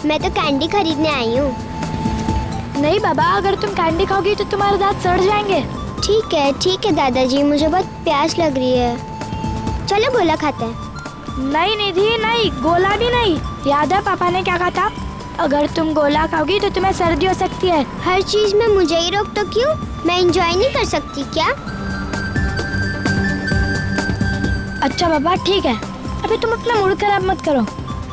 मैं तो कैंडी खरीदने आई हूँ। नहीं बाबा, अगर तुम कैंडी खाओगी तो तुम्हारे दांत सड़ जाएंगे। ठीक है दादाजी, मुझे बहुत प्यास लग रही है। चलो गोला खाते हैं। नहीं निधि नहीं, गोला भी नहीं। याद है पापा ने क्या कहा था? अगर तुम गोला खाओगी तो तुम्हें सर्दी हो सकती है। हर चीज में मुझे ही रोक तो क्यों? मैं एंजॉय नहीं कर सकती क्या? अच्छा बाबा ठीक है, अभी तुम अपना मूड खराब मत करो।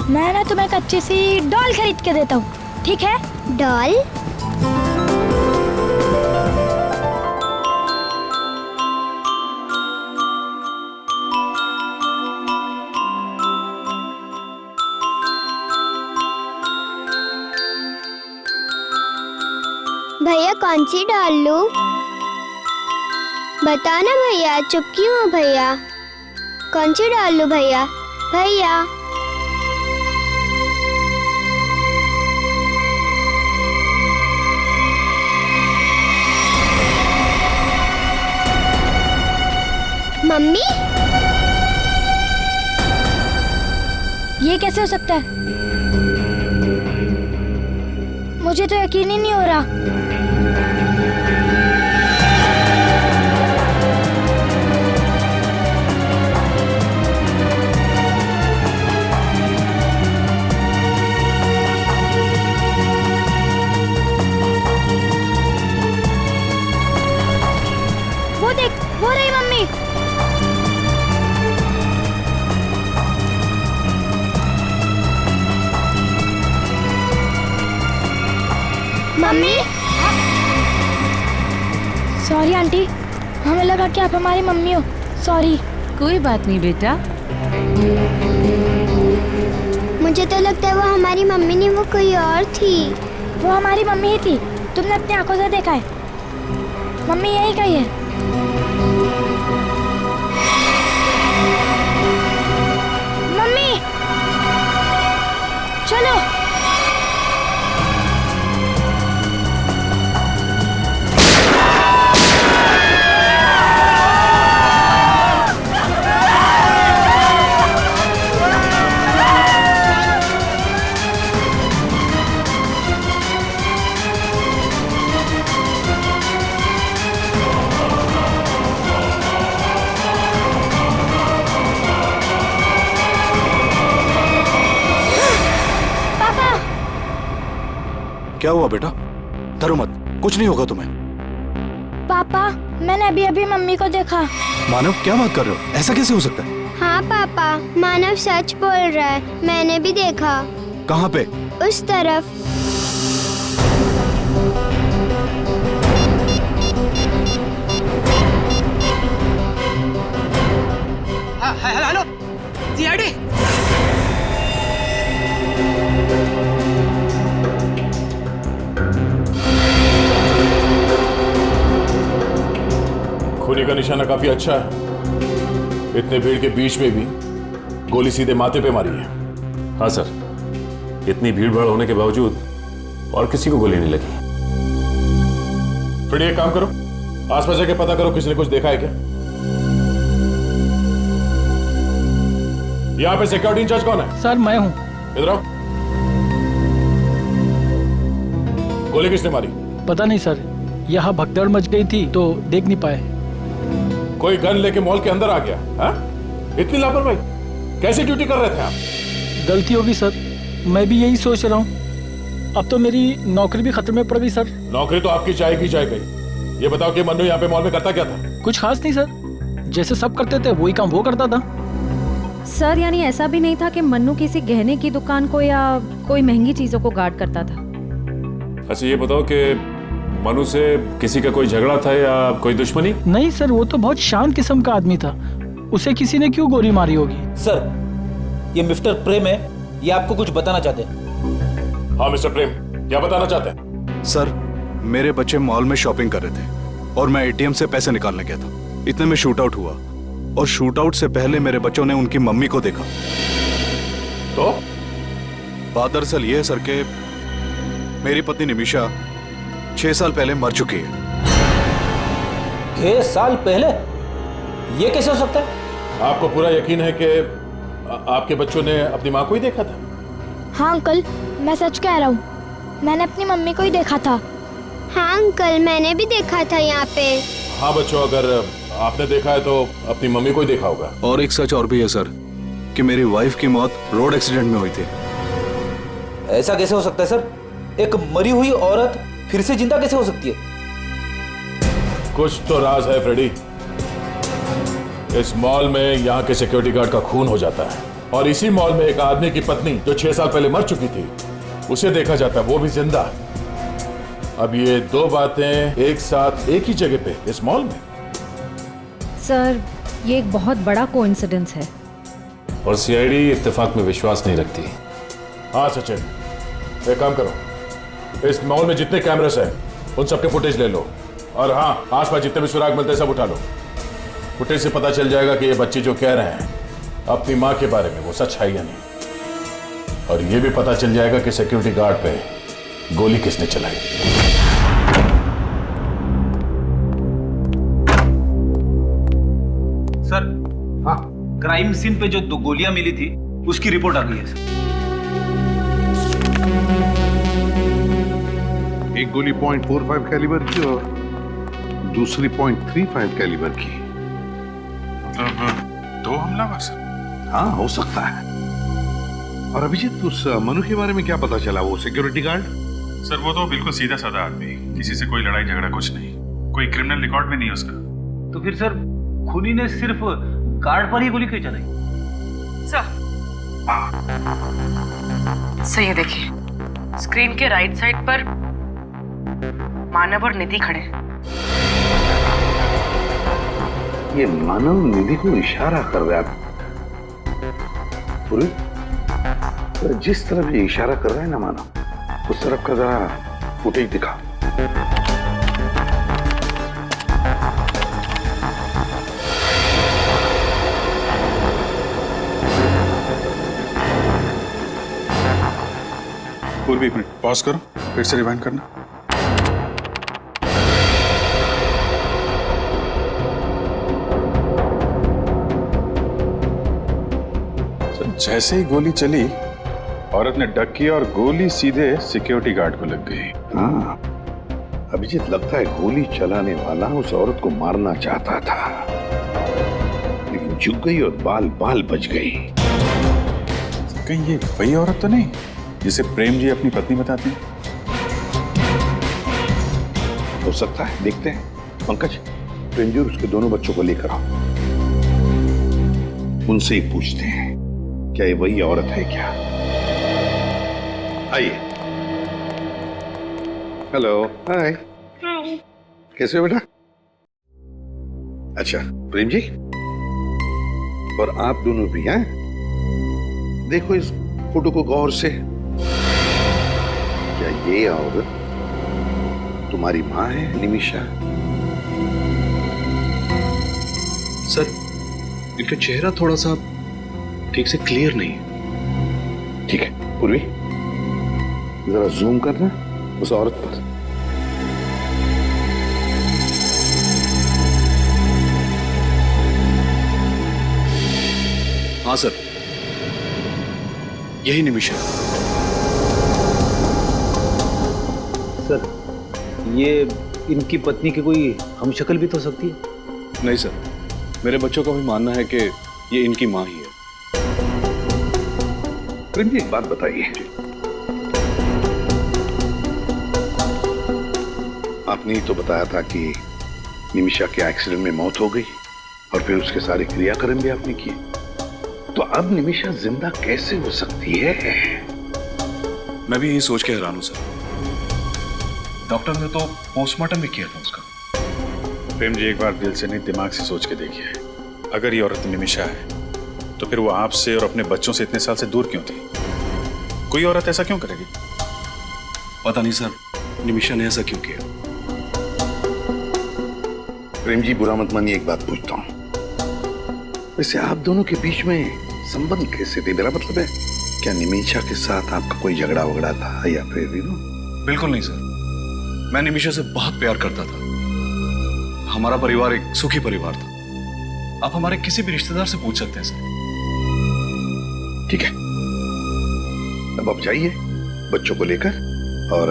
मैं ना तुम्हें एक अच्छी सी डॉल खरीद के देता हूँ, ठीक है? डॉल? भैया कौन सी डॉल लूं? बताओ ना भैया, चुप क्यों हो भैया? कौन सी डॉल लूं भैया? भैया मम्मी, ये कैसे हो सकता है? मुझे तो यकीन ही नहीं हो रहा। वो देख, वो रही मम्मी। मम्मी। सॉरी आंटी, हमें लगा कि आप हमारी मम्मी हो। सॉरी। कोई बात नहीं बेटा। मुझे तो लगता है वो हमारी मम्मी नहीं, वो कोई और थी। वो हमारी मम्मी ही थी, तुमने अपनी आंखों से देखा है। मम्मी यही कही है। मम्मी चलो। क्या हुआ बेटा? डरो मत, कुछ नहीं होगा तुम्हें। पापा, मैंने अभी अभी मम्मी को देखा। मानव, क्या बात कर रहे हो? ऐसा कैसे हो सकता है? हाँ पापा, मानव सच बोल रहा है, मैंने भी देखा। कहाँ पे? उस तरफ। Hello CID. खूनी का निशाना काफी अच्छा है। इतने भीड़ के बीच में भी गोली सीधे माथे पे मारी है। हाँ सर, इतनी भीड़ भाड़ होने के बावजूद और किसी को गोली नहीं लगी। फिर एक काम करो, आसपास जाके पता करो किसी ने कुछ देखा है क्या। यहाँ पे सिक्योरिटी इंचार्ज कौन है? सर मैं हूँ। इधर आओ। गोली किसने मारी? पता नहीं सर, यहाँ भगदड़ मच गई थी तो देख नहीं पाए। कोई गन लेके मॉल के अंदर आ गया? हाँ? इतनी लापरवाही, कैसी ड्यूटी कर रहे थे आप? गलती होगी सर, मैं भी यही सोच रहा हूँ। अब तो मेरी नौकरी भी खतरे में पड़ गई सर। नौकरी तो आपकी जाएगी जाएगी। ये बताओ कि मन्नू यहाँ पे मॉल में करता क्या था? कुछ खास नहीं सर, जैसे सब करते थे वही काम वो करता था। सर यानी ऐसा भी नहीं था कि मन्नू किसी गहने की दुकान को या कोई महंगी चीजों को गार्ड करता था? अच्छा ये बताओ कि मनु से किसी का कोई झगड़ा था या कोई दुश्मनी? नहीं सर, वो तो बहुत शांत किस्म का आदमी था। उसे किसी ने क्यों गोली मारी होगी? सर, ये मिस्टर प्रेम है, ये आपको कुछ बताना चाहते हैं। हाँ मिस्टर प्रेम, क्या बताना चाहते हैं? सर, मेरे बच्चे मॉल में शॉपिंग कर रहे थे और मैं एटीएम से पैसे निकालने गया था। इतने में शूट आउट हुआ और शूट आउट से पहले मेरे बच्चों ने उनकी मम्मी को देखा। तो बात दरअसल ये है सर के मेरी पत्नी निमिषा 6 साल पहले मर चुकी है। 6 साल पहले? ये कैसे हो सकता है? आपको पूरा यकीन है कि आपके बच्चों ने अपनी माँ को ही देखा था? हाँ अंकल, मैं सच कह रहा हूँ, मैंने अपनी मम्मी को ही देखा था। हाँ अंकल, मैंने भी देखा था यहाँ पे। हाँ बच्चों, अगर आपने देखा है तो अपनी मम्मी को ही देखा होगा। और एक सच और भी है सर कि मेरी वाइफ की मौत रोड एक्सीडेंट में हुई थी। ऐसा कैसे हो सकता है सर? एक मरी हुई औरत फिर से जिंदा कैसे हो सकती है? कुछ तो राज है फ्रेडी। इस मॉल में यहाँ के सिक्योरिटी गार्ड का खून हो जाता है और इसी मॉल में एक आदमी की पत्नी जो 6 साल पहले मर चुकी थी उसे देखा जाता है, वो भी जिंदा। अब ये दो बातें एक साथ एक ही जगह पे इस मॉल में। सर, ये एक बहुत बड़ा कोइंसिडेंस है। और सीआईडी इत्तेफाक में विश्वास नहीं रखती। हाँ सचिन, एक काम करो, इस मॉल में जितने कैमरास हैं उन सबके फुटेज ले लो और हाँ, आसपास जितने भी सुराग मिलते हैं सब उठा लो। फुटेज से पता चल जाएगा कि ये बच्चे जो कह रहे हैं अपनी माँ के बारे में वो सच है या नहीं। और ये भी पता चल जाएगा कि सिक्योरिटी गार्ड पे गोली किसने चलाई। सर, हाँ, क्राइम सीन पे जो 2 गोलियां मिली थी उसकी रिपोर्ट आ गई है सर। एक गोली .45 कैलिबर की और दूसरी .35 कैलिबर की। मतलब 2 हमलावर सर? हाँ, हो सकता है। और अभिजीत, उस मनु के बारे में क्या पता चला? वो सिक्योरिटी गार्ड? सर वो तो बिल्कुल सीधा साधा आदमी, किसी से कोई लड़ाई झगड़ा कुछ नहीं, कोई क्रिमिनल रिकॉर्ड में नहीं है उसका। तो फिर सर खूनी ने सिर्फ गार्ड पर ही गोली क्यों चलाई? सर ये देखिए, स्क्रीन के राइट साइड पर मानव और निधि खड़े। ये मानव निधि को इशारा कर रहा है। जिस तरफ ये इशारा कर रहा है ना मानव, उस तरफ का जरा फुटेज दिखा। पूर्वी, एक मिनट पॉज करो, फिर से रिवाइंड करना। जैसे ही गोली चली, औरत ने डक किया और गोली सीधे सिक्योरिटी गार्ड को लग गई। हाँ, अभिजीत, लगता है गोली चलाने वाला उस औरत को मारना चाहता था, लेकिन झुक गई और बाल बाल बच गई। कहीं ये वही औरत तो नहीं जिसे प्रेम जी अपनी पत्नी बताते हैं? हो सकता है, देखते हैं। पंकज, प्रेम जी और उसके दोनों बच्चों को लेकर आओ, उनसे ही पूछते हैं क्या ये वही औरत है क्या। आइए। हेलो, हाय। कैसे हो बेटा? अच्छा, प्रेम जी और आप दोनों भी हैं? देखो इस फोटो को गौर से। क्या ये औरत तुम्हारी माँ है, निमिषा? सर, इनका चेहरा थोड़ा सा ठीक से क्लियर नहीं है। ठीक है पूर्वी, जरा जूम करना उस औरत पर। हाँ सर, यही निमिषा है। सर, ये इनकी पत्नी की कोई हमशक्ल भी तो हो सकती है? नहीं सर, मेरे बच्चों का भी मानना है कि ये इनकी माँ ही है। प्रेम जी, एक बात बताइए, आपने ही तो बताया था कि निमिषा के एक्सीडेंट में मौत हो गई और फिर उसके सारे क्रियाक्रम भी आपने किए, तो अब निमिषा जिंदा कैसे हो सकती है? मैं भी यही सोच के हैरान हूं सर। डॉक्टर ने तो पोस्टमार्टम भी किया था उसका। प्रेम जी, एक बार दिल से नहीं दिमाग से सोच के देखिए, अगर ये औरत निमिषा है तो फिर वो आपसे और अपने बच्चों से इतने साल से दूर क्यों थी? कोई औरत ऐसा क्यों करेगी? पता नहीं सर, निमिषा ने ऐसा क्यों किया। प्रेम जी, बुरा मत मानिए, एक बात पूछता हूं, वैसे आप दोनों के बीच में संबंध कैसे थे? मेरा मतलब है, क्या निमिषा के साथ आपका कोई झगड़ा वगड़ा था या फिर भी? बिल्कुल नहीं सर, मैं निमिषा से बहुत प्यार करता था। हमारा परिवार एक सुखी परिवार था। आप हमारे किसी भी रिश्तेदार से पूछ सकते हैं सर। ठीक है, अब आप जाइए बच्चों को लेकर। और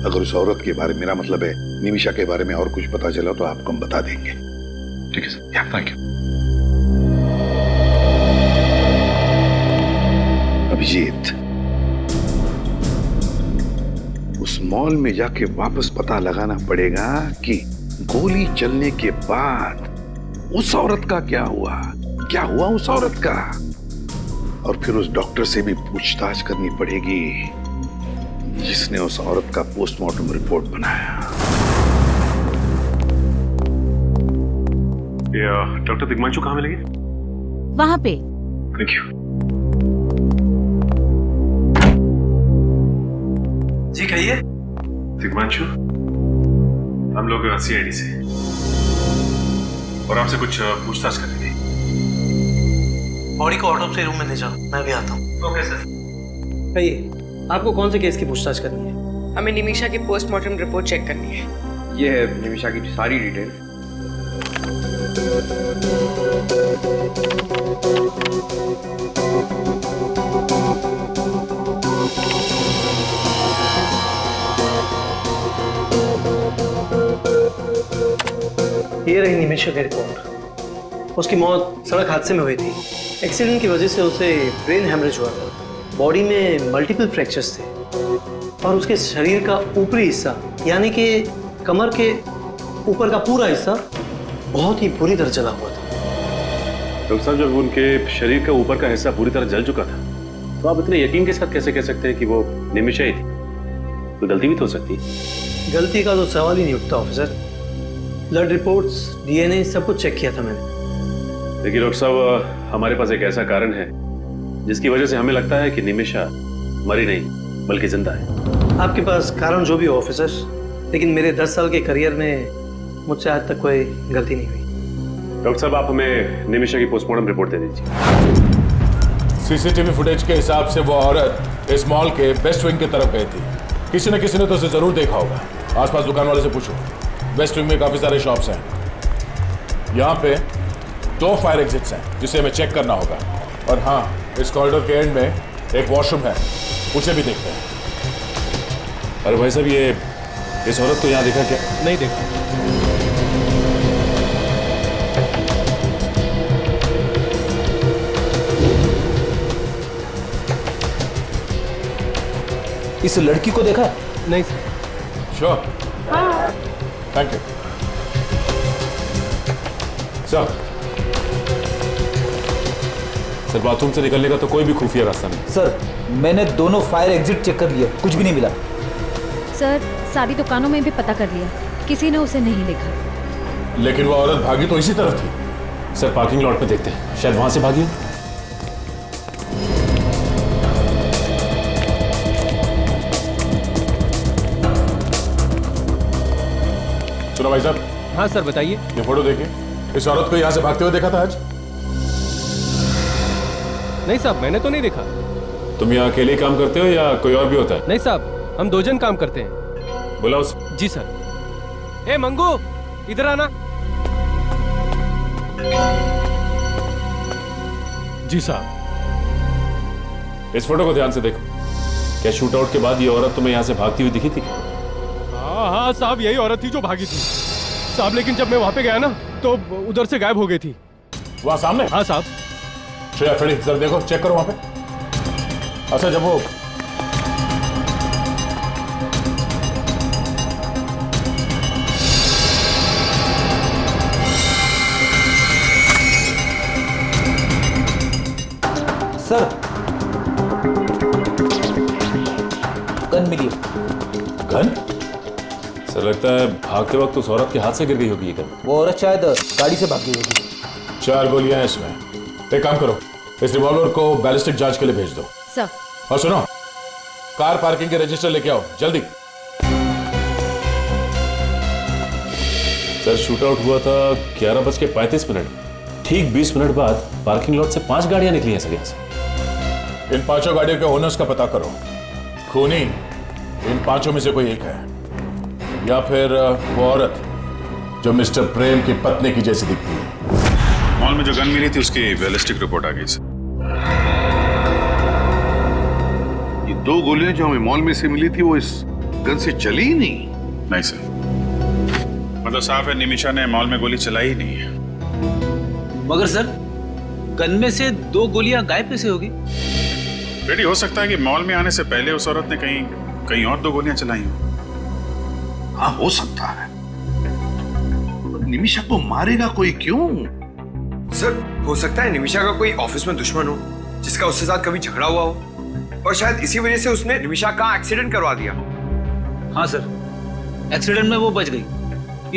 अगर उस औरत के बारे में, मेरा मतलब है निमिषा के बारे में और कुछ पता चला तो आपको हम बता देंगे। ठीक है सर, थैंक यू। अभिजीत, उस मॉल में जाके वापस पता लगाना पड़ेगा कि गोली चलने के बाद उस औरत का क्या हुआ उस औरत का। और फिर उस डॉक्टर से भी पूछताछ करनी पड़ेगी जिसने उस औरत का पोस्टमार्टम रिपोर्ट बनाया। डॉक्टर दिग्मांशु कहाँ मिलेंगे? वहां पे। Thank you. जी कहिए। दिग्मांशु, हम लोग CID से और आपसे कुछ पूछताछ करनी थी। बॉडी को ऑटोप्सी रूम में ले जाओ, मैं भी आता हूँ। Okay sir. कहिए, आपको कौन से केस की पूछताछ करनी है? हमें निमिषा की पोस्टमार्टम रिपोर्ट चेक करनी है। ये है निमिषा की सारी डिटेल। ये रही निमिषा की रिपोर्ट। उसकी मौत सड़क हादसे में हुई थी। एक्सीडेंट की वजह से उसे ब्रेन हेमरेज हुआ था। बॉडी में मल्टीपल फ्रैक्चर्स थे और उसके शरीर का ऊपरी हिस्सा यानी कि कमर के ऊपर का पूरा हिस्सा बहुत ही बुरी तरह जला हुआ था। डॉक्टर साहब, जब उनके शरीर का ऊपर का हिस्सा पूरी तरह जल चुका था तो आप इतने यकीन के साथ कैसे कह सकते हैं कि वो निमिषा ही थी? कोई गलती भी तो हो सकती। गलती का तो सवाल ही नहीं उठता ऑफिसर। ब्लड रिपोर्ट्स, DNA सब कुछ चेक किया था मैंने। देखिए डॉक्टर साहब, हमारे पास एक ऐसा कारण है जिसकी वजह से हमें लगता है कि निमिषा मरी नहीं बल्कि जिंदा है। आपके पास कारण जो भी हो ऑफिसर, लेकिन मेरे 10 साल के करियर में मुझसे आज तक कोई गलती नहीं हुई। डॉक्टर साहब, आप हमें निमिषा की पोस्टमार्टम रिपोर्ट दे दीजिए। सीसीटीवी फुटेज के हिसाब से वो औरत इस मॉल के वेस्ट विंग की तरफ गई थी। किसी न किसी ने तो उसे जरूर देखा होगा। आसपास दुकान वाले से पूछो। वेस्ट विंग में काफी सारे शॉप्स हैं। यहाँ पे 2 फायर एग्जिट्स हैं जिसे हमें चेक करना होगा। और हाँ, इस कॉरिडोर के एंड में एक वॉशरूम है, उसे भी देखते हैं। अरे भाई साहब, ये इस औरत को यहाँ देखा क्या? नहीं देखा। इस लड़की को देखा? नहीं sir. Sure? Thank you sir. Sir, bathroom से निकलने का तो कोई भी खुफिया रास्ता नहीं। सर, मैंने दोनों फायर एग्जिट चेक कर लिए, कुछ भी नहीं मिला। सर, सारी दुकानों में भी पता कर लिया, किसी ने उसे नहीं देखा। लेकिन वो औरत भागी तो इसी तरफ थी। सर, पार्किंग लॉट पे देखते हैं, शायद वहां से भागी हो। सुनो भाई साहब। हाँ सर, बताइए। ये फोटो देखिए। इस औरत को यहाँ से भागते हुए देखा था आज? नहीं साहब, मैंने तो नहीं देखा। तुम यहाँ अकेले ही काम करते हो या कोई और भी होता है? नहीं साहब, हम 2 जन काम करते हैं। बुलाओ उसे। जी सर। ए मंगू, इधर आना। जी साहब। इस फोटो को ध्यान से देखो। क्या शूट आउट के बाद ये औरत तुम्हें यहाँ से भागती हुई दिखी थी? हाँ साहब, यही औरत थी जो भागी थी साहब। लेकिन जब मैं वहां पे गया ना तो उधर से गायब हो गई थी। वहां सामने? हाँ साहब। श्रेया, फ्रेडी, जरा देखो, चेक करो वहां पे। अच्छा, जब वो सर, गन मिली। गन? सर, लगता है भागते वक्त उस औरत के हाथ से गिर गई होगी ये गन। वो औरत शायद गाड़ी से भाग गई होगी। 4 गोलियां हैं इसमें। एक काम करो, इस रिवॉल्वर को बैलिस्टिक जांच के लिए भेज दो। सर। और सुनो, कार पार्किंग के रजिस्टर लेके आओ जल्दी। सर, शूट आउट हुआ था 11:35। ठीक 20 मिनट बाद पार्किंग लॉट से 5 गाड़ियां निकली हैं सर यहाँ से। इन 5 गाड़ियों के ओनर्स का पता करो। खूनी इन 5 में से कोई एक है, या फिर वो औरत जो मिस्टर प्रेम की पत्नी की जैसी दिखती है। मॉल में जो गन मिली थी उसकी बैलिस्टिक रिपोर्ट आ गई सर। ये 2 गोलियां जो हमें मॉल में से मिली थी वो इस गन से चली ही नहीं। नहीं सर, मतलब साफ है निमिषा ने मॉल में गोली चलाई ही नहीं है। मगर सर, गन में से 2 गोलियां गायब कैसे होगी? रेडी हो सकता है कि मॉल में आने से पहले उस औरत ने कहीं और 2 गोलियां चलाई हो। हाँ, हो सकता है। निमिषा को मारेगा कोई क्यों? सर, हो सकता है निमिषा का कोई ऑफिस में दुश्मन हो जिसका उसके साथ कभी झगड़ा हुआ हो, और शायद इसी वजह से उसने निमिषा का एक्सीडेंट करवा दिया। हाँ सर, एक्सीडेंट में वो बच गई,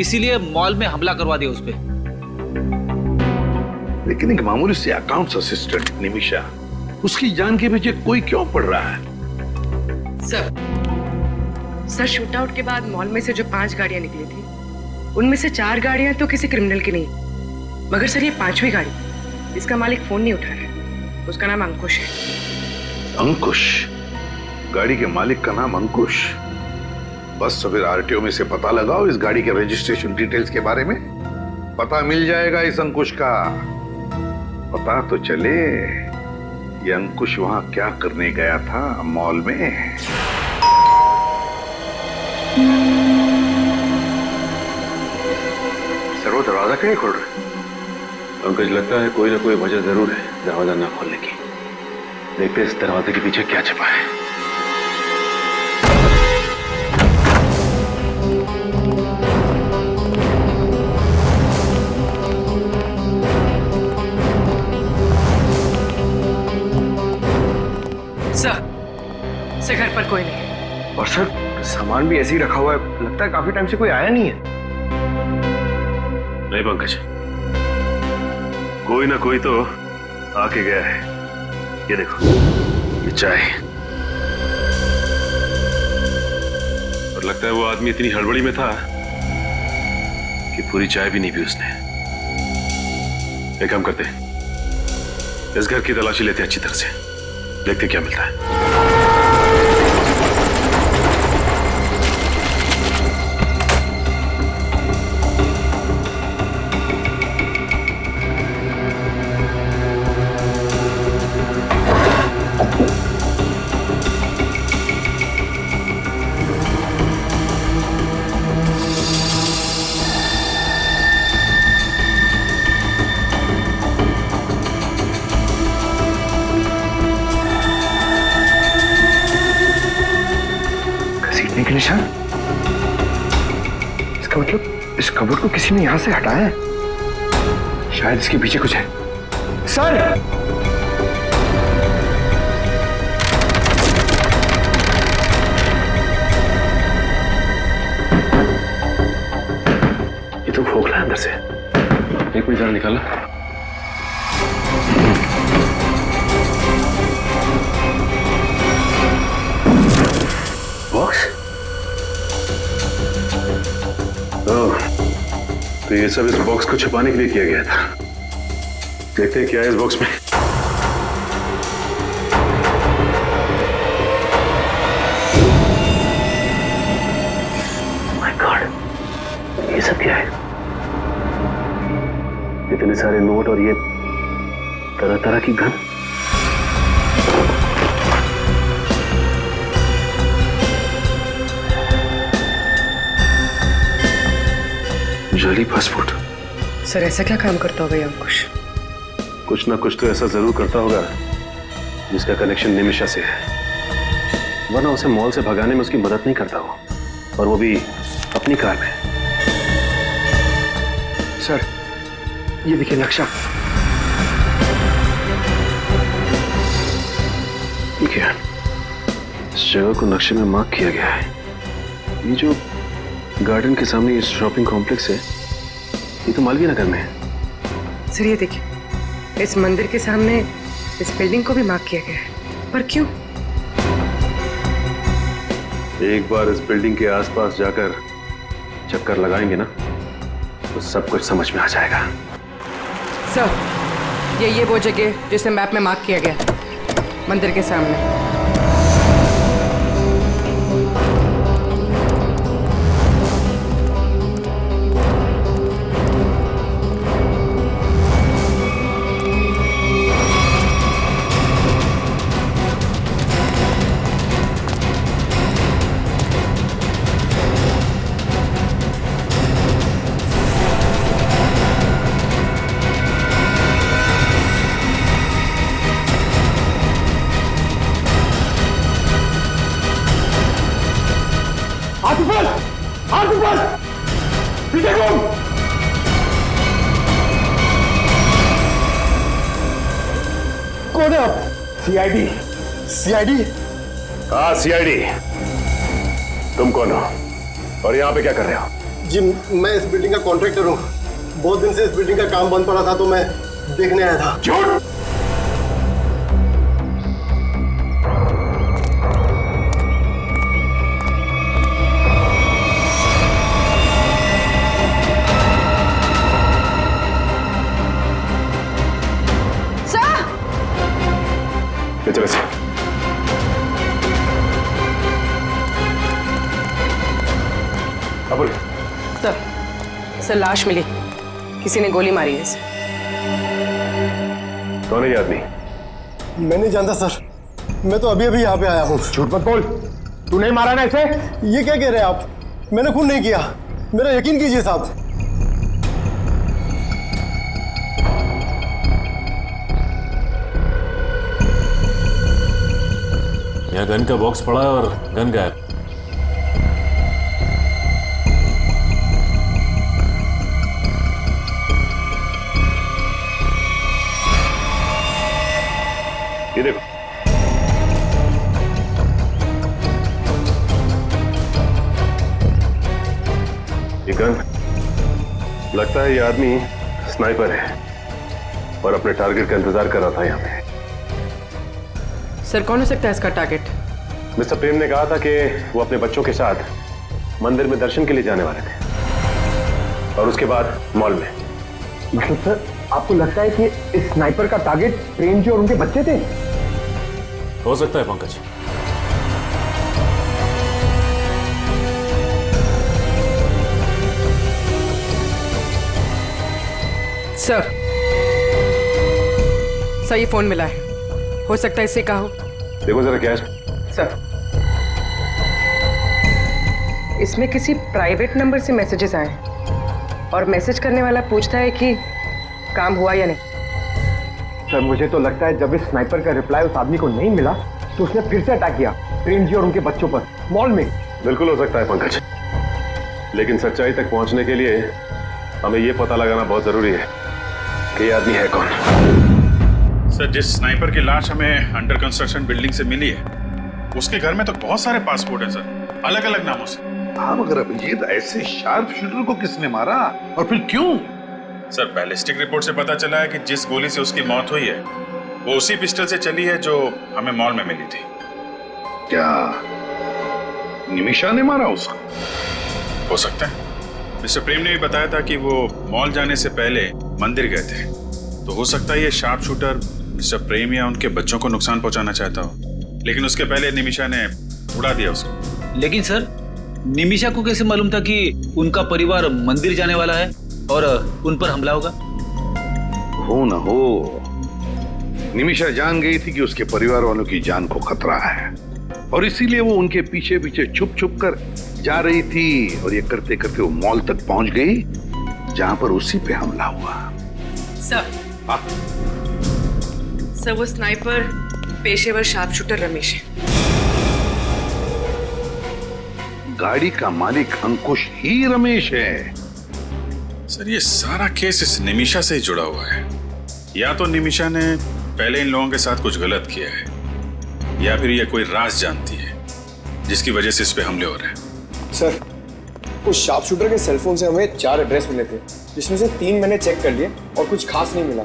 इसीलिए मॉल में हमला करवा दिया उस पे। लेकिन एक मामूली से अकाउंट्स असिस्टेंट निमिषा, उसकी जान के पीछे कोई क्यों पड़ रहा है? सर शूट आउट के बाद मॉल में से जो 5 गाड़ियां निकली थी, उनमें से 4 गाड़ियां तो किसी क्रिमिनल की नहीं, मगर सर ये 5वीं गाड़ी, इसका मालिक फोन नहीं उठा रहा है, उसका नाम अंकुश है। अंकुश? गाड़ी के मालिक का नाम अंकुश? बस फिर आरटीओ में से पता लगाओ इस गाड़ी के रजिस्ट्रेशन डिटेल्स के बारे में, पता मिल जाएगा इस अंकुश का। पता तो चले ये अंकुश वहां क्या करने गया था मॉल में। सर, वो दरवाजा क्यों नहीं खोल रहे? पंकज, लगता है कोई ना कोई वजह जरूर है दरवाजा ना खोलने की। देखते इस दरवाजे के पीछे क्या छिपा है। सर घर पर कोई नहीं। और सर, सामान भी ऐसे ही रखा हुआ है, लगता है काफी टाइम से कोई आया नहीं है। नहीं पंकज, कोई ना कोई तो आके गया है। ये देखो, ये चाय, और लगता है वो आदमी इतनी हड़बड़ी में था कि पूरी चाय भी नहीं पी उसने। एक काम करते हैं, इस घर की तलाशी लेते हैं अच्छी तरह से, देखते क्या मिलता है। के निशान? इसका मतलब इस कबर्ड को किसी ने यहां से हटाया है। शायद इसके पीछे कुछ है। सर! ये तो खोखला है अंदर से। एक मिनट जरा निकाला। बॉक्स? तो ये सब इस बॉक्स को छुपाने के लिए किया गया था। देखते हैं क्या है इस बॉक्स में। माय गॉड, ये सब क्या है? इतने सारे नोट और ये तरह तरह की गन। जाली पासपोर्ट। सर ऐसा क्या काम करता होगा ये अंकुश? कुछ ना कुछ तो ऐसा जरूर करता होगा जिसका कनेक्शन निमिषा से है, वरना उसे मॉल से भगाने में उसकी मदद नहीं करता वो, और वो भी अपनी कार में। सर, ये देखिए नक्शा। ठीक है, इस जगह को नक्शे में मार्क किया गया है। ये जो गार्डन के सामने ये शॉपिंग कॉम्प्लेक्स है, ये तो मालवीय नगर में है। सर ये देखिए, इस मंदिर के सामने इस बिल्डिंग को भी मार्क किया गया है, पर क्यों? एक बार इस बिल्डिंग के आसपास जाकर चक्कर लगाएंगे ना, तो सब कुछ समझ में आ जाएगा। सर ये वो जगह जिसे मैप में मार्क किया गया, मंदिर के सामने। ये कौन? कौन है आप? सीआईडी। सीआईडी? हाँ सीआईडी। तुम कौन हो और यहाँ पे क्या कर रहे हो? जी मैं इस बिल्डिंग का कॉन्ट्रैक्टर हूँ। बहुत दिन से इस बिल्डिंग का काम बंद पड़ा था तो मैं देखने आया था। झूठ! चलो से सर लाश मिली, किसी ने गोली मारी है इसे। कौन है ये आदमी? मैं नहीं जानता सर, मैं तो अभी अभी यहाँ पे आया हूँ। झूठ मत बोल, तू नहीं मारा ना इसे? ये क्या कह रहे हैं आप? मैंने खून नहीं किया, मेरा यकीन कीजिए साहब। यहाँ गन का बॉक्स पड़ा है और गन गायब। ये देखो, ये गन, लगता है ये आदमी स्नाइपर है और अपने टारगेट का इंतजार कर रहा था यहाँ पे। सर कौन हो सकता है इसका टारगेट? मिस्टर प्रेम ने कहा था कि वो अपने बच्चों के साथ मंदिर में दर्शन के लिए जाने वाले थे और उसके बाद मॉल में। मतलब सर आपको लगता है कि इस स्नाइपर का टारगेट प्रेम जी और उनके बच्चे थे? हो सकता है पंकज। सर ये फोन मिला है, हो सकता है इससे कहा हो। देखो जरा क्या है सर, इसमें किसी प्राइवेट नंबर से मैसेजेस आए और मैसेज करने वाला पूछता है कि काम हुआ या नहीं। सर मुझे तो लगता है जब इस स्नाइपर का रिप्लाई उस आदमी को नहीं मिला तो उसने फिर से अटैक किया प्रेम जी और उनके बच्चों पर मॉल में। बिल्कुल हो सकता है पंकज, लेकिन सच्चाई तक पहुंचने के लिए हमें यह पता लगाना बहुत जरूरी है कि ये आदमी है कौन। सर जिस स्नाइपर की लाश हमें अंडर कंस्ट्रक्शन बिल्डिंग से मिली है, उसके घर में तो बहुत सारे पासपोर्ट हैं सर, अलग अलग नामों से। हाँ मगर अभिजीत, ऐसे शार्प शूटर को किसने मारा और फिर क्यों? सर बैलिस्टिक रिपोर्ट से पता चला है कि जिस गोली से उसकी मौत हुई है वो उसी पिस्टल से चली है जो हमें मॉल में मिली थी। क्या निमिषा ने मारा उसको? हो सकता है। मिस्टर प्रेम ने भी बताया था कि वो मॉल जाने से पहले मंदिर गए थे, तो हो सकता है ये शार्प शूटर मिस्टर प्रेम या उनके बच्चों को नुकसान पहुंचाना चाहता हो, लेकिन उसके पहले निमिषा ने उड़ा दिया उसको। लेकिन सर निमिषा को कैसे मालूम था कि उनका परिवार मंदिर जाने वाला है और उन पर हमला होगा? हो न हो, निमिषा जान गई थी कि उसके परिवार वालों की जान को खतरा है और इसीलिए वो उनके पीछे पीछे छुप छुप कर जा रही थी और ये करते करते वो मॉल तक पहुंच गई जहां पर उसी पे हमला हुआ। सर सर वो स्नाइपर पेशेवर शार्प शूटर रमेश है। गाड़ी का मालिक अंकुश ही रमेश है। सर ये सारा केस इस निमिषा से ही जुड़ा हुआ है। या तो निमिषा ने पहले इन लोगों के साथ कुछ गलत किया है या फिर ये कोई राज जानती है जिसकी वजह से इस पे हमले हो रहे हैं। सर उस शार्प शूटर के सेलफोन से हमें 4 एड्रेस मिले थे, जिसमें से 3 मैंने चेक कर लिए और कुछ खास नहीं मिला,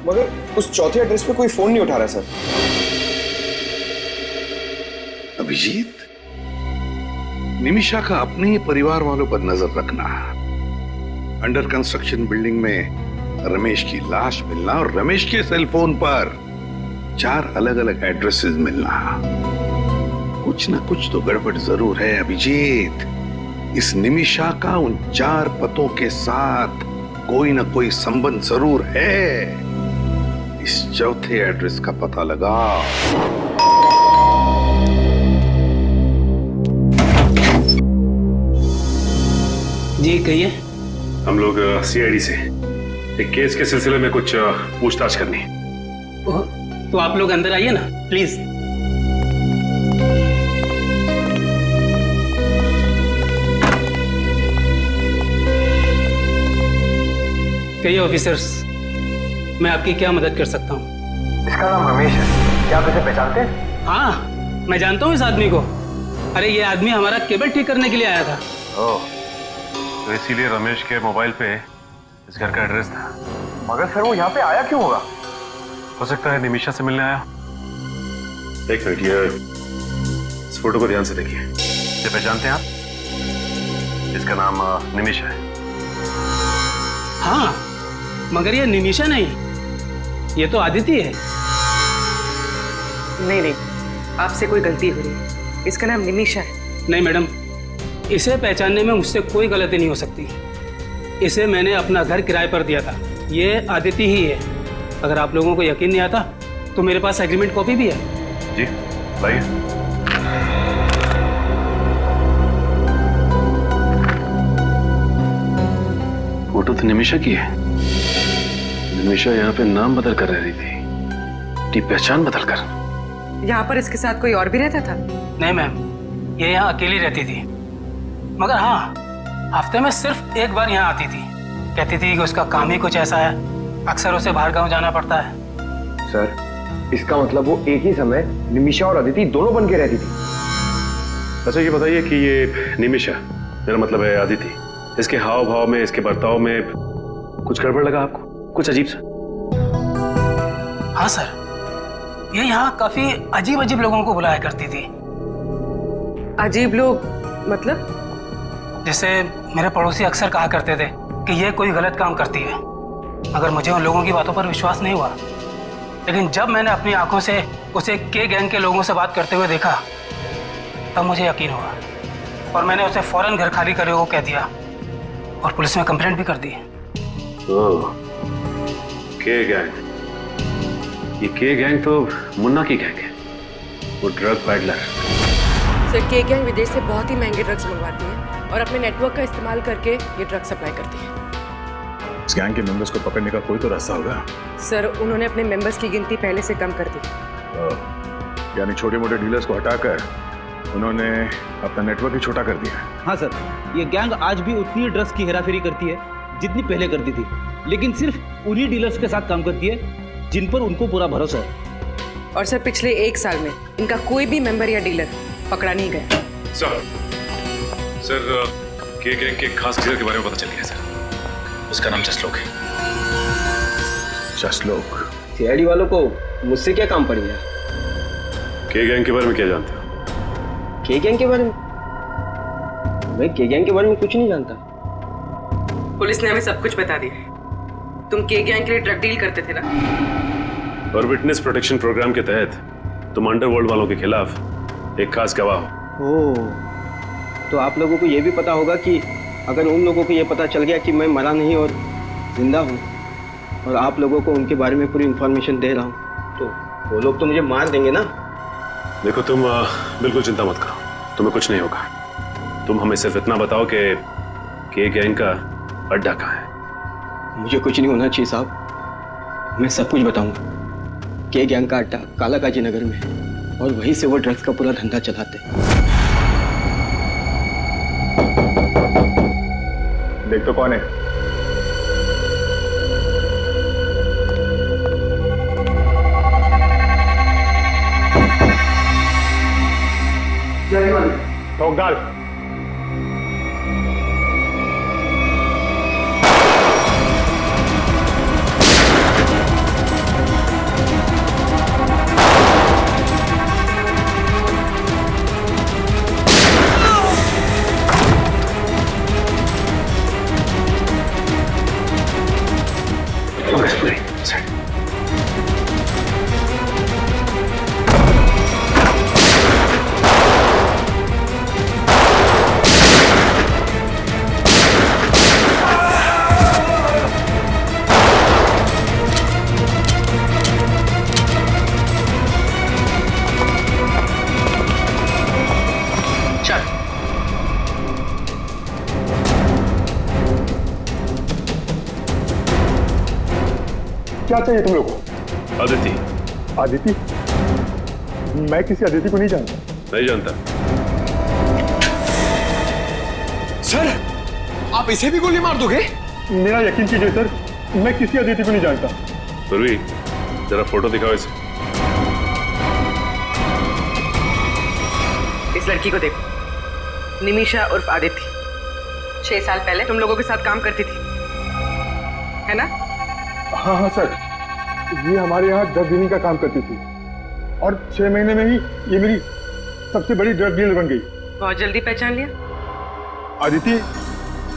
मगर उस चौथे एड्रेस पे कोई फोन नहीं उठा रहा सर। अभिजीत, निमिषा का अपने ही परिवार वालों पर नजर रखना। अंडर कंस्ट्रक्शन बिल्डिंग में रमेश की लाश मिलना और रमेश के सेलफोन पर 4 अलग अलग एड्रेसेस मिलना, कुछ ना कुछ तो गड़बड़ जरूर है अभिजीत। इस निमिषा का उन 4 पतों के साथ कोई ना कोई संबंध जरूर है। इस चौथे एड्रेस का पता लगाओ। जी कहिए। हम लोग सीआईडी से एक केस के सिलसिले में कुछ पूछताछ करनी है। तो आप लोग अंदर आइए ना प्लीज। कहिए ऑफिसर्स, मैं आपकी क्या मदद कर सकता हूँ? इसका नाम रमेश है, क्या आप इसे पहचानते हैं? हाँ, मैं जानता हूँ इस आदमी को। अरे ये आदमी हमारा केबल ठीक करने के लिए आया था। ओह, तो इसीलिए रमेश के मोबाइल पे इस घर का एड्रेस था। मगर सर वो यहाँ पे आया क्यों होगा? हो सकता है निमिषा से मिलने आया। एक मिनट, ये इस फोटो को ध्यान से देखिए। इसे पहचानते हैं आप? इसका नाम निमिषा है। हाँ, मगर ये निमिषा नहीं, ये तो आदिति है। नहीं, आपसे कोई गलती हो रही है। इसका नाम निमिषा है। नहीं मैडम, इसे पहचानने में मुझसे कोई गलती नहीं हो सकती। इसे मैंने अपना घर किराए पर दिया था। ये आदिति ही है। अगर आप लोगों को यकीन नहीं आता तो मेरे पास एग्रीमेंट कॉपी भी है। जी लाइए। फोटो तो निमिषा की है। निमिषा यहाँ पे नाम बदल कर रह रही थी, पहचान बदल कर। यहाँ पर इसके साथ कोई और भी रहता था? नहीं मैम, ये यहाँ अकेली रहती थी। मगर हाँ, हफ्ते में सिर्फ एक बार यहाँ आती थी। कहती थी कि उसका काम ही कुछ ऐसा है, अक्सर उसे बाहर गांव जाना पड़ता है। सर, इसका मतलब वो एक ही समय निमिषा और अदिति दोनों बन के रहती थी। अच्छा ये बताइए कि ये निमिषा, मेरा मतलब है आदिति, इसके हाव भाव में, इसके बर्ताव में कुछ गड़बड़ लगा आपको? कुछ अजीब सा? हाँ सर, ये यहाँ काफी अजीब अजीब लोगों को बुलाया करती थी। अजीब लोग मतलब? जैसे मेरे पड़ोसी अक्सर कहा करते थे कि ये कोई गलत काम करती है, मगर मुझे उन लोगों की बातों पर विश्वास नहीं हुआ। लेकिन जब मैंने अपनी आंखों से उसे के गैंग के लोगों से बात करते हुए देखा, तब मुझे यकीन हुआ और मैंने उसे फौरन घर खाली करे को कह दिया और पुलिस में कंप्लेंट भी कर दी। ओह, के गैंग। ये के गैंग तो मुन्ना की गैंग है, वो ड्रग पैडलर। सर, के गैंग विदेश से बहुत ही महंगे ड्रग्स मंगवाती है और अपने नेटवर्क का इस्तेमाल करके ये ड्रग सप्लाई करती है। इस गैंग के मेंबर्स को पकड़ने का कोई तो रास्ता होगा। सर, उन्होंने अपने मेंबर्स की गिनती पहले से कम कर दी। यानी छोटे मोटे डीलर्स को हटाकर उन्होंने अपना नेटवर्क ही छोटा कर दिया। हाँ सर, ये गैंग आज भी उतनी ड्रग्स की हेराफेरी करती है जितनी पहले करती थी, लेकिन सिर्फ उन्हीं डीलर्स के साथ काम करती है जिन पर उनको पूरा भरोसा है। और सर, पिछले 1 साल में इनका कोई भी मेंबर या डीलर पकड़ा नहीं गया। सर, के गैंग के खास लीडर के बारे में पता चल गया सर। उसका नाम जसलोक है। जसलोक? सीआईडी वालों को मुझसे क्या काम पड़ गया? के गैंग के बारे में क्या जानते हो? के गैंग के बारे में? मैं के गैंग के बारे में कुछ नहीं जानता। पुलिस ने हमें सब कुछ बता दिया। तुम के गैंग के लिए ड्रग डील करते थे ना? और विटनेस प्रोटेक्शन प्रोग्राम के तहत तुम अंडरवर्ल्ड वालों के खिलाफ एक खास गवाह हो। ओह, तो आप लोगों को ये भी पता होगा कि अगर उन लोगों को ये पता चल गया कि मैं मरा नहीं और जिंदा हूँ और आप लोगों को उनके बारे में पूरी इन्फॉर्मेशन दे रहा हूँ, तो वो लोग तो मुझे मार देंगे ना? देखो तुम बिल्कुल चिंता मत करो, तुम्हें कुछ नहीं होगा। तुम हमें सिर्फ इतना बताओ कि गैंग का अड्डा कहाँ है। मुझे कुछ नहीं होना चाहिए साहब, मैं सब कुछ बताऊंगा। के गैंग का अड्डा कालाकाजी नगर में है और वहीं से वो ड्रग्स का पूरा धंधा चलाते हैं। देख तो कौन है? ठोक डाल। क्या चाहिए तुम लोग को? आदिति। आदिति? मैं किसी आदिति को नहीं जानता। नहीं जानता? सर, आप इसे भी गोली मार दोगे? मेरा यकीन कीजिए सर, मैं किसी अदिति को नहीं जानता। फिर भी जरा फोटो दिखाओ इसे। इस लड़की को देखो, निमिषा उर्फ आदित्य। 6 साल पहले तुम लोगों के साथ काम करती थी, है ना? हाँ हाँ सर, ये हमारे यहाँ ड्रग डीलिंग का काम करती थी और 6 महीने में ही ये मेरी सबसे बड़ी ड्रग डीलर बन गई। बहुत जल्दी पहचान लिया। आदिति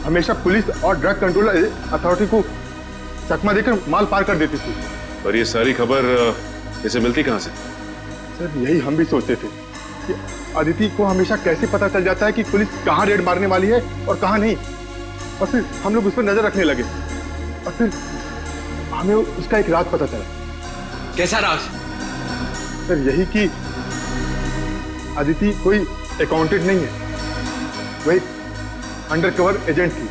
हमेशा पुलिस और ड्रग कंट्रोल अथॉरिटी को चकमा देकर माल पार कर देती थी। और ये सारी खबर इसे मिलती कहाँ से? सर यही हम भी सोचते थे कि आदिति को हमेशा कैसे पता चल जाता है कि पुलिस कहाँ रेड मारने वाली है और कहाँ नहीं, और फिर हम लोग उस पर नजर रखने लगे और फिर हमें उसका एक राज पता चला। कैसा राज? सर यही कि आदिति कोई अकाउंटेंट नहीं है, वो एक अंडरकवर एजेंट थी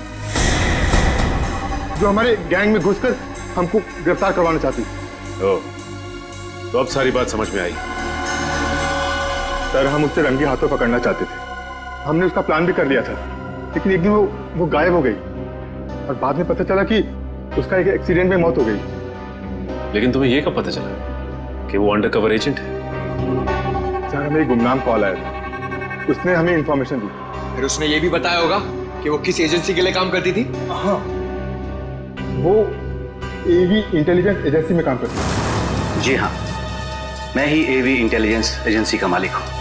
जो हमारे गैंग में घुसकर हमको गिरफ्तार करवाना चाहती थी। ओह, तो अब सारी बात समझ में आई। सर हम उससे रंगे हाथों पकड़ना चाहते थे, हमने उसका प्लान भी कर लिया था, लेकिन एक दिन वो गायब हो गई और बाद में पता चला कि उसका एक एक्सीडेंट में मौत हो गई। लेकिन तुम्हें ये कब पता चला कि वो अंडरकवर एजेंट है? सर हमें एक गुमनाम कॉल आया था, उसने हमें इंफॉर्मेशन दी। फिर उसने ये भी बताया होगा कि वो किस एजेंसी के लिए काम करती थी? हाँ, वो एवी इंटेलिजेंस एजेंसी में काम करती है। जी हाँ, मैं ही एवी इंटेलिजेंस एजेंसी का मालिक हूँ।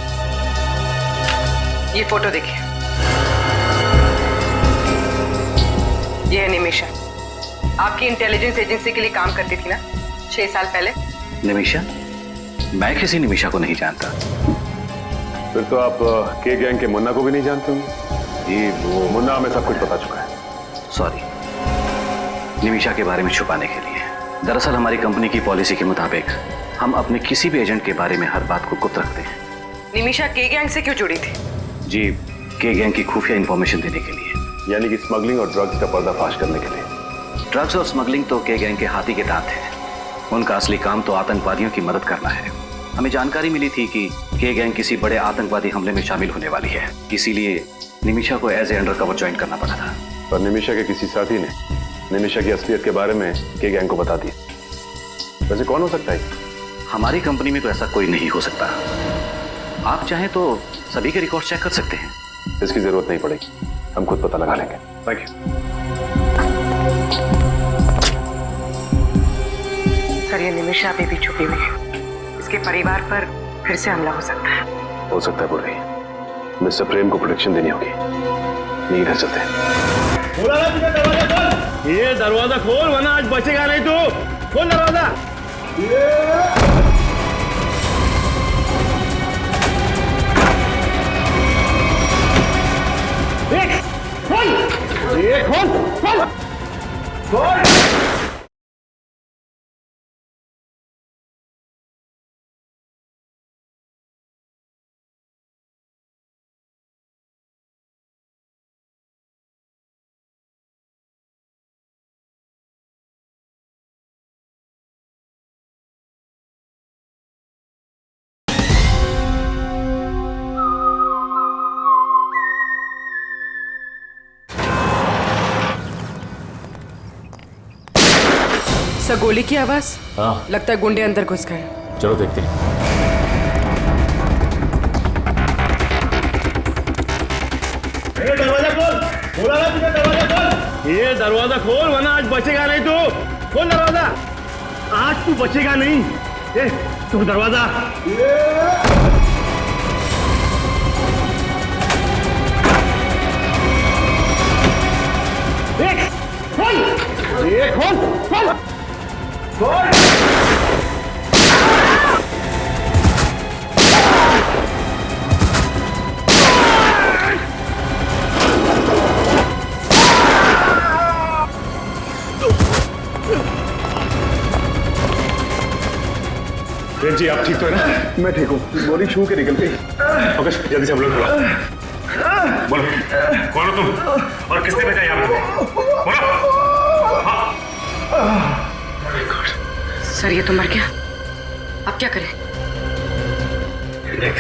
ये फोटो देखिए, ये है निमिषा, आपकी इंटेलिजेंस एजेंसी के लिए काम करती थी ना 6 साल पहले? निमिषा? मैं किसी निमिषा को नहीं जानता। फिर तो आप के गैंग के मुन्ना को भी नहीं जानते होंगे। ये वो मुन्ना हमें सब कुछ बता चुका है। सॉरी, निमिषा के बारे में छुपाने के लिए। दरअसल हमारी कंपनी की पॉलिसी के मुताबिक हम अपने किसी भी एजेंट के बारे में हर बात को गुप्त रखते हैं। निमिषा के गैंग से क्यों जुड़ी थी? जी, के गैंग की खुफिया इंफॉर्मेशन देने के लिए। यानी कि स्मगलिंग और ड्रग्स का पर्दाफाश करने के लिए। ड्रग्स और स्मगलिंग तो के गैंग के हाथी के दांत है, उनका असली काम तो आतंकवादियों की मदद करना है। हमें जानकारी मिली थी कि के गैंग किसी बड़े आतंकवादी हमले में शामिल होने वाली है, इसीलिए निमिषा को एज ए अंडरकवर ज्वाइन करना पड़ा था। पर निमिषा के किसी साथी ने निमिषा की असलियत के बारे में के गैंग को बता दिया। वैसे कौन हो सकता है? हमारी कंपनी में तो ऐसा कोई नहीं हो सकता। आप चाहें तो सभी के रिकॉर्ड चेक कर सकते हैं। इसकी जरूरत नहीं पड़ेगी, हम खुद पता लगा लेंगे। Thank you. सर ये निमिषा अभी भी छुपी हुई है, इसके परिवार पर फिर से हमला हो सकता है। हो सकता है बुर्री, मिस्टर प्रेम को प्रोटेक्शन देनी होगी। नहीं इधर चलते हैं। ये दरवाजा खोल वरना आज बचेगा नहीं तू। खोल दरवाजा। सर गोली की आवाज। हाँ, लगता है गुंडे अंदर घुस गए। चलो देखते हैं। दरवाजा खोल, बोला ना तुझे दरवाजा खोल। ये दरवाजा खोल वरना आज बचेगा नहीं तू। खोल दरवाजा, आज तू बचेगा नहीं। ए, तू दरवाजा। खोल, खोल, खोल। प्रेम जी आप ठीक तो है ना? मैं ठीक हूँ, बॉडी छू के निकल गई। ओके, जल्दी से हम लोग बोलो, कौन हो तुम और किसने भेजा यहाँ पे? बोलो। सर ये तो मर गया, अब क्या करें? देख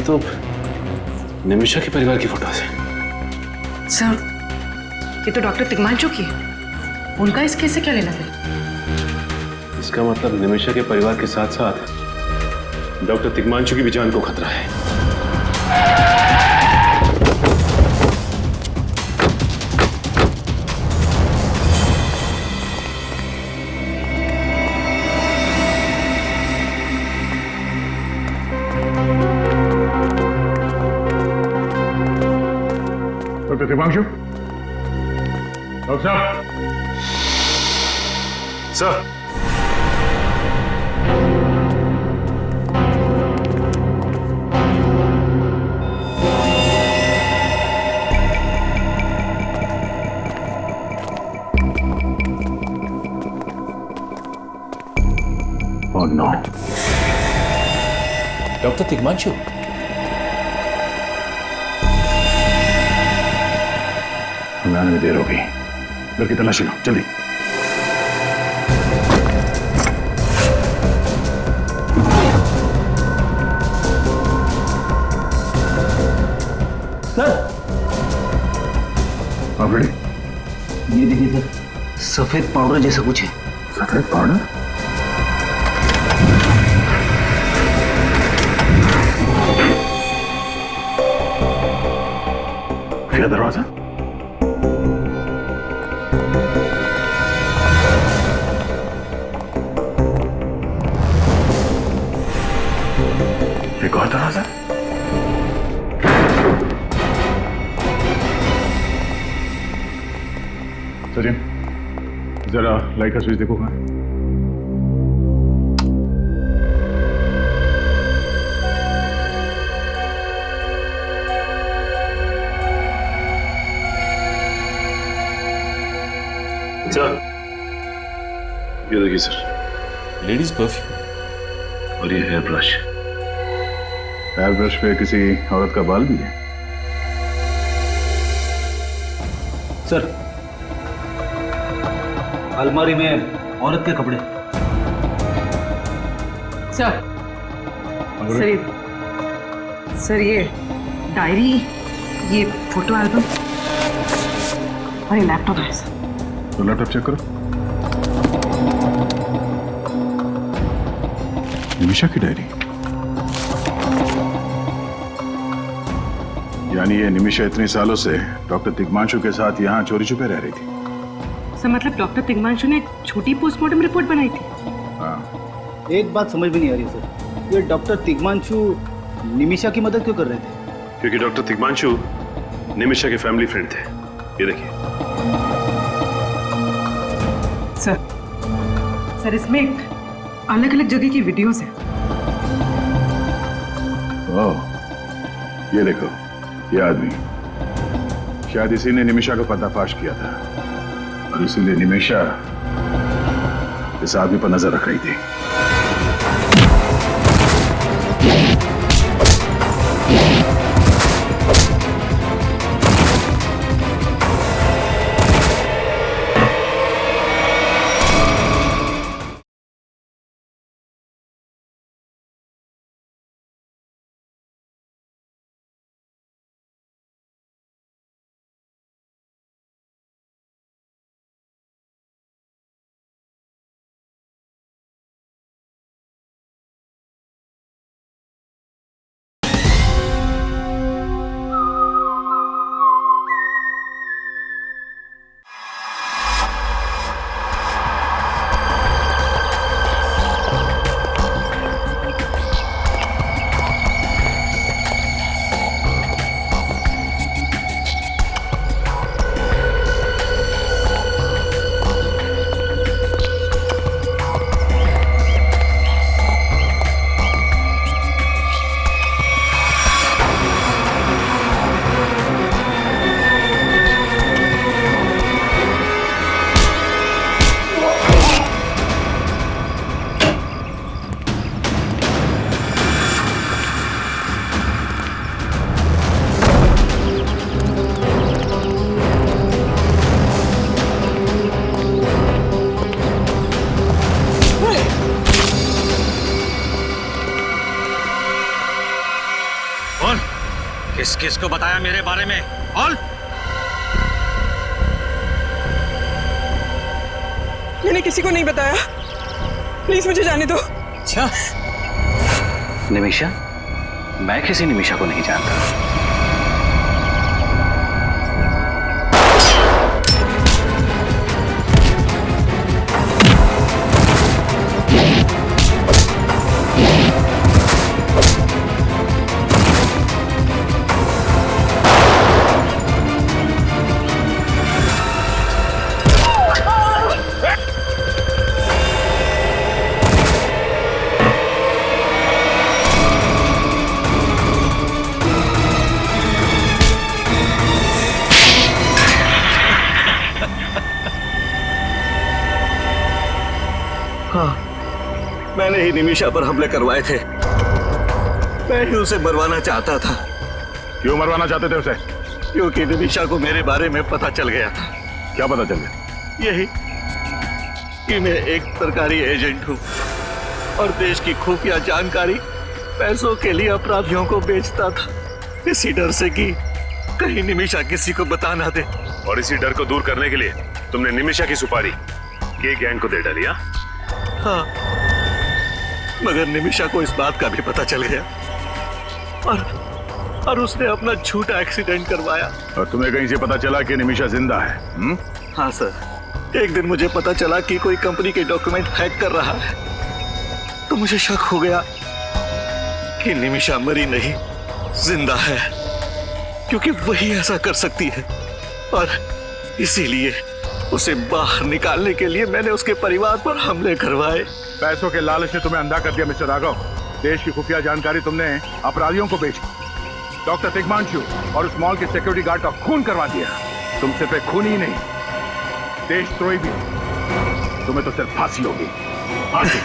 तो निमिषा के परिवार की फोटोज है। सर, ये तो डॉक्टर तिग्मांशु की है। उनका इस केस से क्या लेना है? इसका मतलब निमिषा के परिवार के साथ साथ डॉक्टर तिग्मांशु की भी जान को खतरा है। डॉक्टर तिग्मांशु, डॉक्टर साहब। Sir, Oh no. Doctor Tigmanshu, हमें आने में देर हो गई। घर की तलाशी लो, जल्दी। सर, आप रेडी? ये देखिए सर, सफेद पाउडर जैसा कुछ है। सफेद पाउडर? खुला दरवाजा। एक और दरवाजा। सचिन, जरा लाइट का स्विच देखो कहाँ है? सर, ये देखिए सर, लेडीज परफ्यूम और ये हेयर ब्रश। हेयर ब्रश पे किसी औरत का बाल भी है। सर, अलमारी में औरत के कपड़े। सर, सर ये डायरी, ये फोटो एल्बम और ये लैपटॉप है सर। तो लैपटॉप चेक करो। निमिषा की डायरी। यानी ये निमिषा इतने सालों से डॉक्टर तिग्मांशु के साथ यहाँ चोरी छुपे रह रही थी। सर मतलब डॉक्टर तिग्मांशु ने एक छोटी पोस्टमार्टम रिपोर्ट बनाई थी। हाँ। एक बात समझ में नहीं आ रही सर, ये डॉक्टर तिग्मांशु निमिषा की मदद क्यों कर रहे थे? क्योंकि डॉक्टर तिग्मांशु निमिषा के फैमिली फ्रेंड थे। ये देखिए सर, इसमें अलग अलग जगह की वीडियोस हैं। ओह, ये देखो, ये आदमी शायद इसी ने निमिषा का पर्दाफाश किया था और इसीलिए निमिषा इस आदमी पर नजर रख रही थी। किसको बताया मेरे बारे में? बोल। मैंने किसी को नहीं बताया, प्लीज मुझे जाने दो। अच्छा, निमिषा? मैं किसी निमिषा को नहीं जानता। मैंने ही निमिषा पर हमले करवाए थे। मैं ही उसे मरवाना चाहता था। क्यों मरवाना चाहते थे उसे? क्योंकि निमिषा को मेरे बारे में पता चल गया था। क्या पता चल गया? यही कि मैं एक सरकारी एजेंट हूँ और देश की खुफिया जानकारी पैसों के लिए अपराधियों को बेचता था, इसी डर से कि कहीं निमिषा किसी को बता ना दे। और इसी डर को दूर करने के लिए तुमने निमिषा की सुपारी के गैंग को दे डाली? हाँ, मगर निमिषा को इस बात का भी पता चल गया और उसने अपना झूठा एक्सीडेंट करवाया। और तुम्हें कहीं से पता चला कि निमिषा जिंदा है? हाँ सर, एक दिन मुझे पता चला कि कोई कंपनी के डॉक्यूमेंट हैक कर रहा है, तो मुझे शक हो गया कि निमिषा मरी नहीं, जिंदा है, क्योंकि वही ऐसा कर सकती है। और इसीलिए उसे बाहर निकालने के लिए मैंने उसके परिवार पर हमले करवाए। पैसों के लालच ने तुम्हें अंधा कर दिया मिस्टर राघव। देश की खुफिया जानकारी तुमने अपराधियों को बेची, डॉक्टर तिग्मांशु और उस मॉल के सिक्योरिटी गार्ड का खून करवा दिया। तुम सिर्फ एक खून ही नहीं, देशद्रोही भी। तुम्हें तो सिर्फ फांसी होगी, फांसी।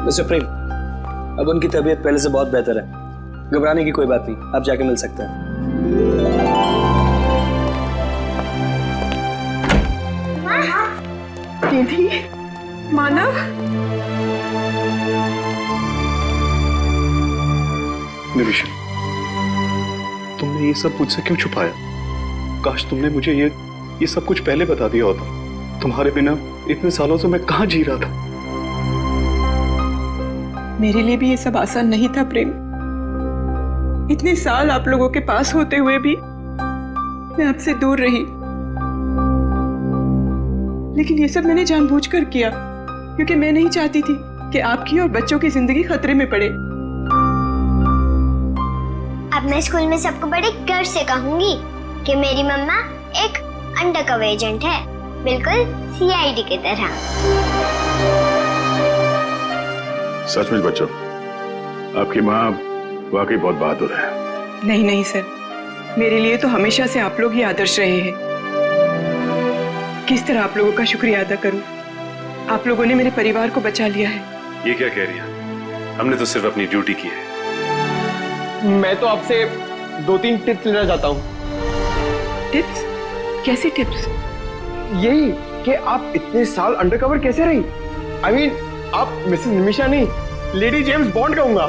मिस्टर प्रेम, अब उनकी तबीयत पहले से बहुत बेहतर है, घबराने की कोई बात नहीं, आप जाके मिल सकते हैं। दीदी, मानव, निमिषा, तुमने ये सब मुझसे क्यों छुपाया? काश तुमने मुझे ये सब कुछ पहले बता दिया होता। तुम्हारे बिना इतने सालों से मैं कहाँ जी रहा था। मेरे लिए भी ये सब आसान नहीं था प्रेम। इतने साल आप लोगों के पास होते हुए भी मैं आपसे दूर रही, लेकिन ये सब मैंने जानबूझकर किया क्योंकि मैं नहीं चाहती थी कि आपकी और बच्चों की जिंदगी खतरे में पड़े। अब मैं स्कूल में सबको बड़े गर्व से कहूंगी कि मेरी मम्मा एक अंडरकवर एजेंट है, बिल्कुल सीआईडी की तरह। सचमुच बच्चों, आपकी माँ वाकई बहुत बहादुर है। नहीं नहीं सर, मेरे लिए तो हमेशा से आप लोग ही आदर्श रहे हैं। किस तरह आप लोगों का शुक्रिया अदा करूं? आप लोगों ने मेरे परिवार को बचा लिया है। ये क्या कह रही है? हमने तो सिर्फ अपनी ड्यूटी की है। मैं तो आपसे 2-3 टिप्स लेना चाहता हूँ। टिप्स? कैसी टिप्स? यही कि आप इतने साल अंडरकवर कैसे रही? I mean, आप मिसेस निमिषा नहीं, लेडी जेम्स बॉन्ड कहूंगा।